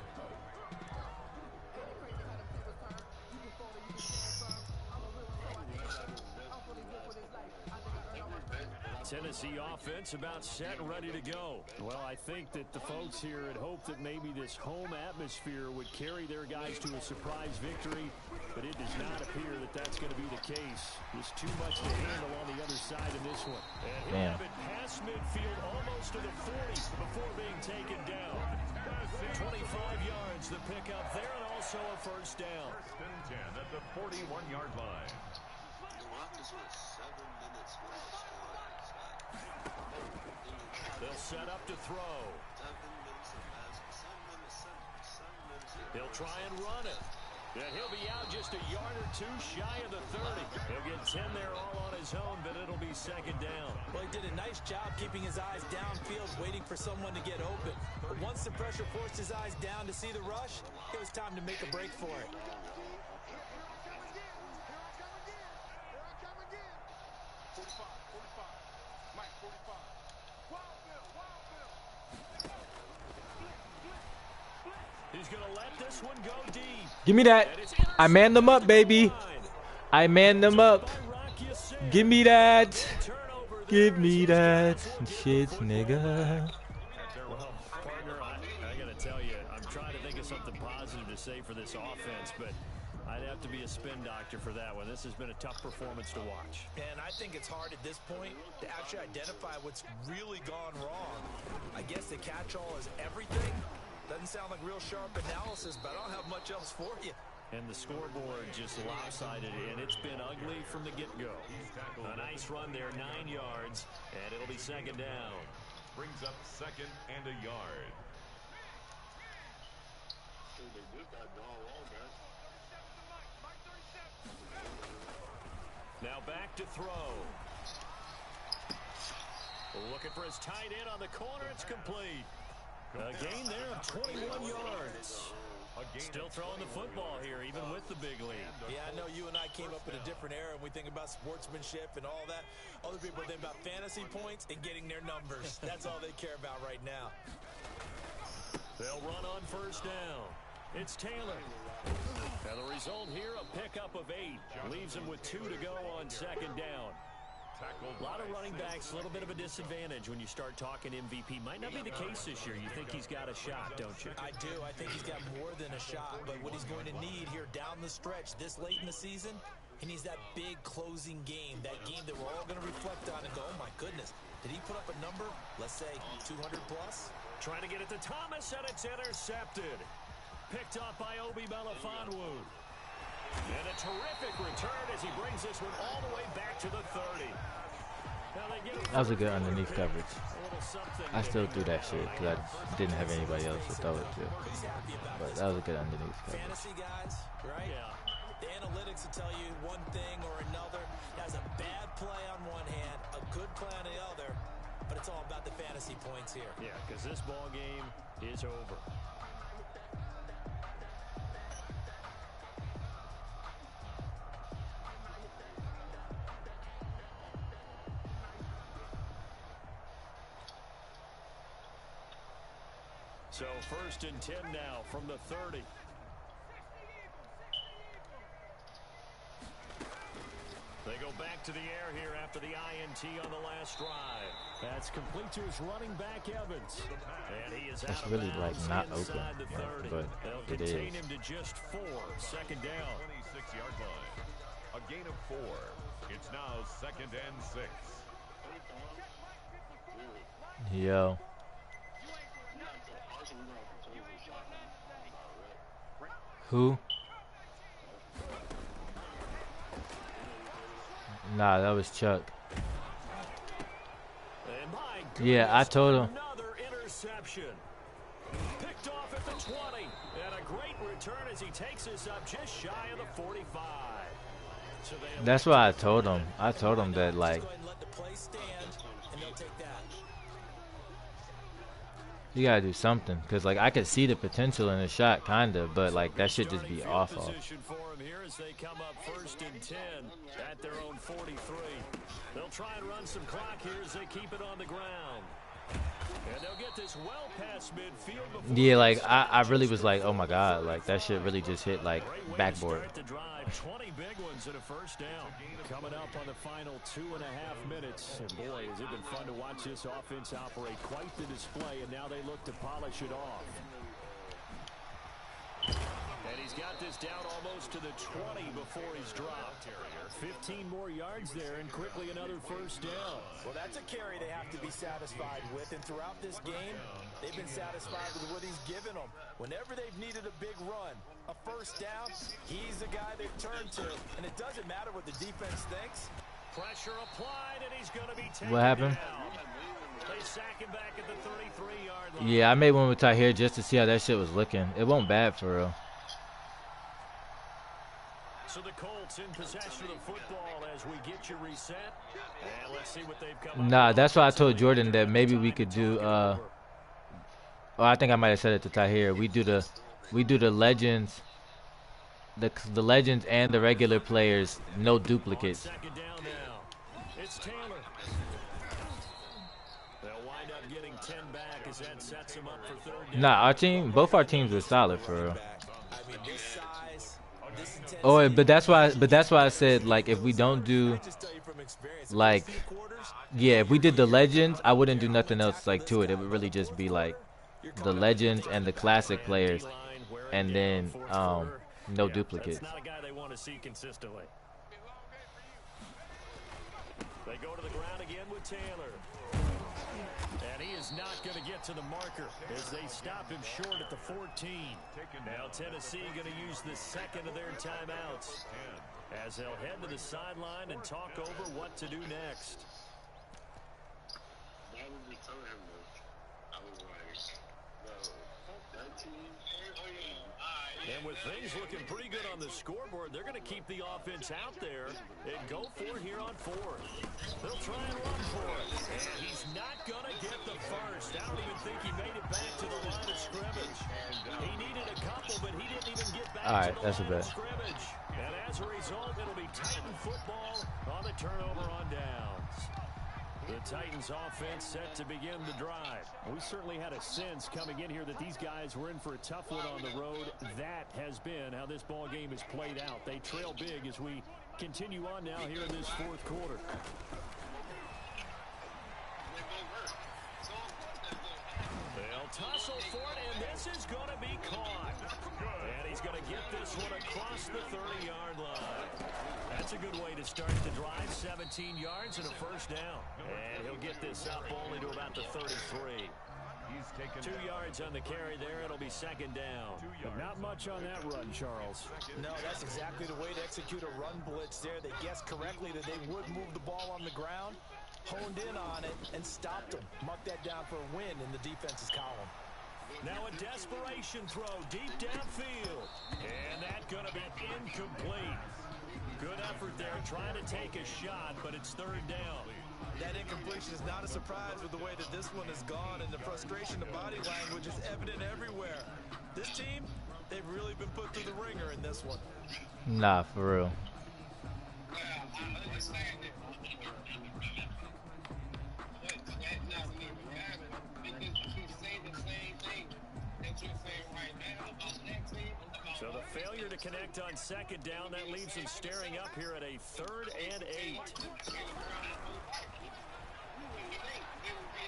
Tennessee offense about set and ready to go. Well, I think that the folks here had hoped that maybe this home atmosphere would carry their guys to a surprise victory, but it does not appear that that's going to be the case. There's too much to handle on the other side of this one. And he'll have it past midfield almost to the 40 before being taken down. 25 yards the pickup there and also a first down. First and 10 at the 41-yard line. They'll set up to throw. They'll try and run it. And he'll be out just a yard or two shy of the 30. He'll get 10 there all on his own, but it'll be second down. Well, he did a nice job keeping his eyes downfield, waiting for someone to get open. But once the pressure forced his eyes down to see the rush, it was time to make a break for it. He's going to let this one go deep. Give me that. I manned them up, baby. I manned them up. Give me that. Give me that shit, nigga. Well, partner, I got to tell you, I'm trying to think of something positive to say for this offense, but I'd have to be a spin doctor for that one. This has been a tough performance to watch. And I think it's hard at this point to actually identify what's really gone wrong. I guess the catch-all is everything. Doesn't sound like real sharp analysis, but I don't have much else for you. And the scoreboard just lopsided, and it's been ugly from the get-go. A nice run there, 9 yards, and it'll be second down. Brings up second and a yard. Now back to throw. Looking for his tight end on the corner. It's complete. A gain there of 21 yards. Still throwing the football here, even with the big lead. Yeah, I know you and I came up in a different era, and we think about sportsmanship and all that. Other people think about fantasy points and getting their numbers. That's all they care about right now. They'll run on first down. It's Taylor. Now the result here, a pickup of 8. Leaves him with 2 to go on second down. A lot of running backs, a little bit of a disadvantage when you start talking MVP. Might not be the case this year. You think he's got a shot, don't you? I do. I think he's got more than a shot. But what he's going to need here down the stretch this late in the season, he needs that big closing game, that game that we're all going to reflect on and go, oh, my goodness, did he put up a number, let's say, 200 plus? Trying to get it to Thomas, and it's intercepted. Picked up by Obi Melifonwu. And a terrific return as he brings this one all the way back to the 30. That was a good underneath coverage. I still do that shit because I didn't have anybody else to throw it to. But that was a good underneath coverage. Fantasy guys, right? Yeah. The analytics will tell you one thing or another. Has a bad play on one hand, a good play on the other, but it's all about the fantasy points here. Yeah, because this ball game is over. So first and 10 now from the 30. They go back to the air here after the INT on the last drive. That's complete to his running back, Evans. And he is out of really like not open, the 30. but They'll it contain is. him to just 4. Second down. 26-yard line. A gain of 4. It's now second and 6. Yo. Who? Nah, that was Chuck. Yeah, I told him. Another interception. Picked off at the 20. And a great return as he takes us up just shy of the 45. So that's why I told him. I told him that, like, you gotta do something, cause like I could see the potential in the shot, kinda, but like that should just be off. For him here as they come up 1st and 10 at their own 43. They'll try and run some clock here as they keep it on the ground. And they'll get this well past midfield before. Yeah, like I really was like, oh my god, like that shit really just hit like backboard. 20 big ones and a first down. Coming up on the final 2.5 minutes. And boy, has it been fun to watch this offense operate. Quite the display, and now they look to polish it off. And he's got this down almost to the 20 before he's dropped. 15 more yards there, and quickly another first down. Well, that's a carry they have to be satisfied with, and throughout this game, they've been satisfied with what he's given them. Whenever they've needed a big run, a first down, he's the guy they've turned to, and it doesn't matter what the defense thinks. Pressure applied, and he's going to be taken What happened? down. They sack him back at the 33-yard line. Yeah, I made one with Tahir just to see how that shit was looking. It wasn't bad for real. So the Colts in possession of the football as we get you reset. And let's see what they've come up Nah, with. that's why I told Jordan that maybe we could do oh, I think I might have said it to Tahir. We do the legends, the legends and the regular players, no duplicates. Second down now. It's Taylor. They'll wind up getting 10 back as that sets them up for third down. Nah, both our teams were solid for real. Oh, but that's why I said, like, if we don't do, like, yeah, if we did the legends, I wouldn't do nothing else like to it. It would really just be like the legends and the classic players, and then no duplicates. That's not a guy they want to see consistently. They go to the ground again with Taylor. And he is not going to get to the marker as they stop him short at the 14. Now Tennessee going to use the second of their timeouts as they'll head to the sideline and talk over what to do next. And with things looking pretty good on the scoreboard, they're going to keep the offense out there and go for it here on 4th. They'll try and run for it. And he's not going to get the first. I don't even think he made it back to the line of scrimmage. He needed a couple, but he didn't even get back to the line of scrimmage. And as a result, it'll be Titan football on the turnover on downs. The Titans offense set to begin the drive. We certainly had a sense coming in here that these guys were in for a tough one on the road. That has been how this ball game is played out. They trail big as we continue on now here in this 4th quarter. They'll tussle for it, and this is going to be caught. And he's going to get this one across the 30-yard line. That's a good way to start the drive. 17 yards and a first down. And he'll get this up only to about the 33. 2 yards on the carry there. It'll be second down. But not much on that run, Charles. No, that's exactly the way to execute a run blitz there. They guessed correctly that they would move the ball on the ground, honed in on it, and stopped them. Mark that down for a win in the defense's column. Now a desperation throw deep downfield. And that's going to be incomplete. Good effort there, trying to take a shot, but it's third down. That incompletion is not a surprise with the way that this one has gone, and the frustration, the body language is evident everywhere. This team, they've really been put through the ringer in this one. Nah, for real. So the failure to connect on second down, that leaves them staring up here at a 3rd and 8.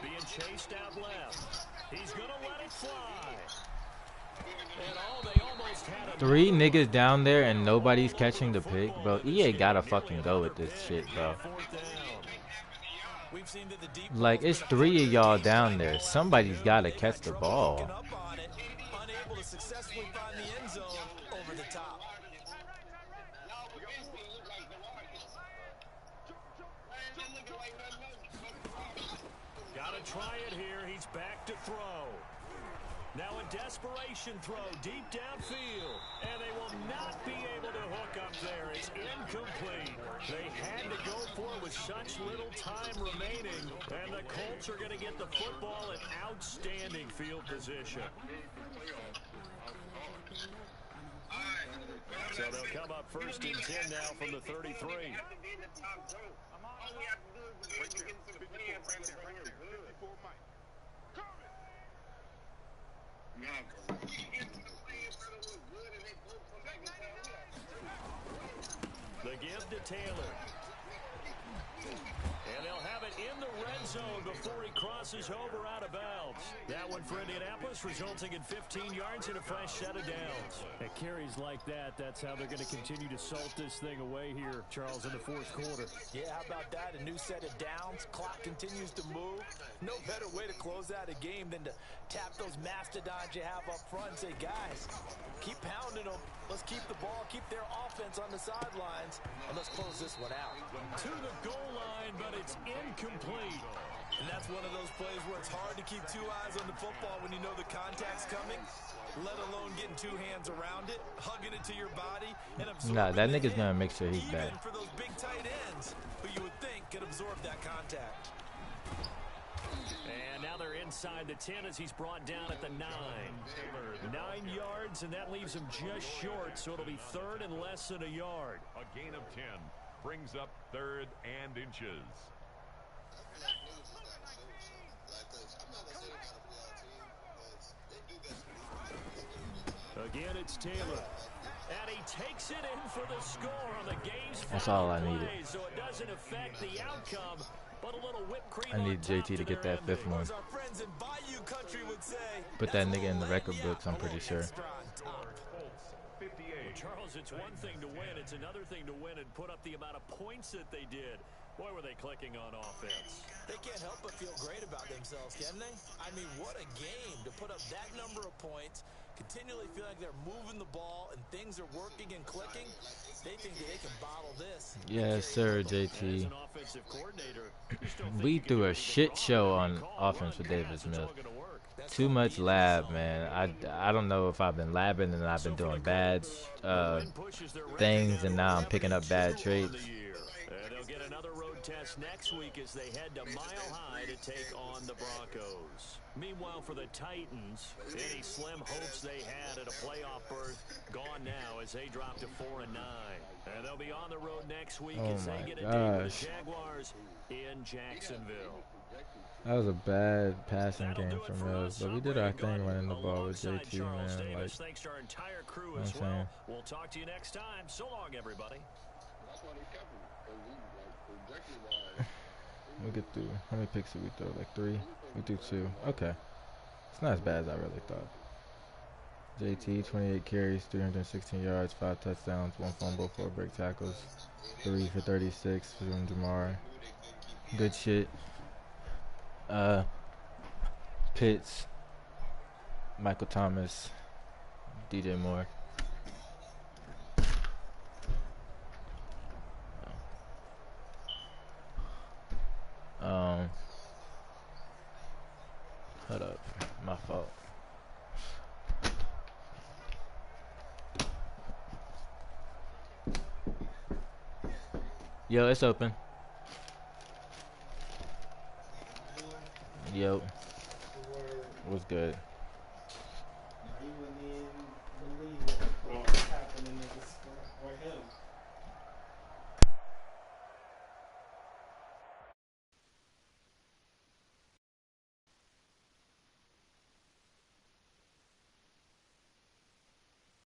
Being chased out left. He's going to let it fly. And they almost had a 3 niggas down there and nobody's catching the pick, bro. EA gotta fucking go with this shit, bro. We've seen that the deep Like, ball's it's been 3 of y'all important. down there. Somebody's got to They've catch had the trouble ball. hooking up on it, unable to successfully find the end zone over the top. Gotta try it here. He's back to throw. Now a desperation throw deep downfield. And they will not be able to hook up there. It's incomplete. They had to go for it with such little time remaining. And the Colts are going to get the football in outstanding field position. So they'll come up 1st and 10 now from the 33. The give to Taylor. And they'll have it in the red zone before he crosses over out of bounds. That one for Indianapolis, resulting in 15 yards and a fresh set of downs. At carries like that, that's how they're going to continue to salt this thing away here, Charles, in the 4th quarter. Yeah, how about that? A new set of downs. Clock continues to move. No better way to close out a game than to tap those mastodons you have up front and say, guys, keep pounding them. Let's keep the ball, keep their offense on the sidelines, and let's close this one out. To the goal line, but it's incomplete. And that's one of those plays where it's hard to keep 2 eyes on the football when you know the contact's coming, let alone getting 2 hands around it, hugging it to your body, and absorbing Nah, that the nigga's hit, gonna make sure he's even back. for those big tight ends who you would think could absorb that contact. And now they're inside the 10 as he's brought down at the 9. 9 yards, and that leaves him just short, so it'll be 3rd and less than a yard. A gain of 10 brings up 3rd and inches. Again, it's Taylor. And he takes it in for the score on the game's That's all I final needed. play, so it doesn't affect the outcome, but a little whipped cream I need on top JT to get their that 5th ending. one. As our friends in Bayou Country would say, Put that nigga in the record books, I'm pretty sure. Colts 58. Charles, it's one thing to win. It's another thing to win and put up the amount of points that they did. Boy, were they clicking on offense. they can't help but feel great about themselves, can they? I mean, what a game to put up that number of points, continually feel like they're moving the ball and things are working and clicking. They think that they can bottle this. Yes, sir, As JT. an offensive coordinator, you just don't think We you can threw do a anything shit wrong. show When on you call offense run with David pass, it's Smith. all gonna work. Too much lab, man. I don't know if I've been labbing and I've been doing bad things, and now I'm picking up bad traits. And they'll get another road test next week as they head to Mile High to take on the Broncos. Meanwhile, for the Titans, any slim hopes they had at a playoff berth gone now as they drop to 4-9. And they'll be on the road next week Oh as they my get a date with gosh. the Jaguars in Jacksonville. That was a bad passing game from us, but we did our thing running the ball with Alongside JT, Charles man. Like, Davis, thanks to our entire crew know as what I'm saying? well. We'll talk to you next time. So long, everybody. we get through. How many picks did we throw? Like 3? We threw 2. Okay. It's not as bad as I really thought. JT, 28 carries, 316 yards, 5 touchdowns, 1 fumble, 4 break tackles, 3 for 36 from Jamar. Good shit. Pitts, Michael Thomas, DJ Moore. Hold up, my fault. Yo, it's open. Yo, what's good?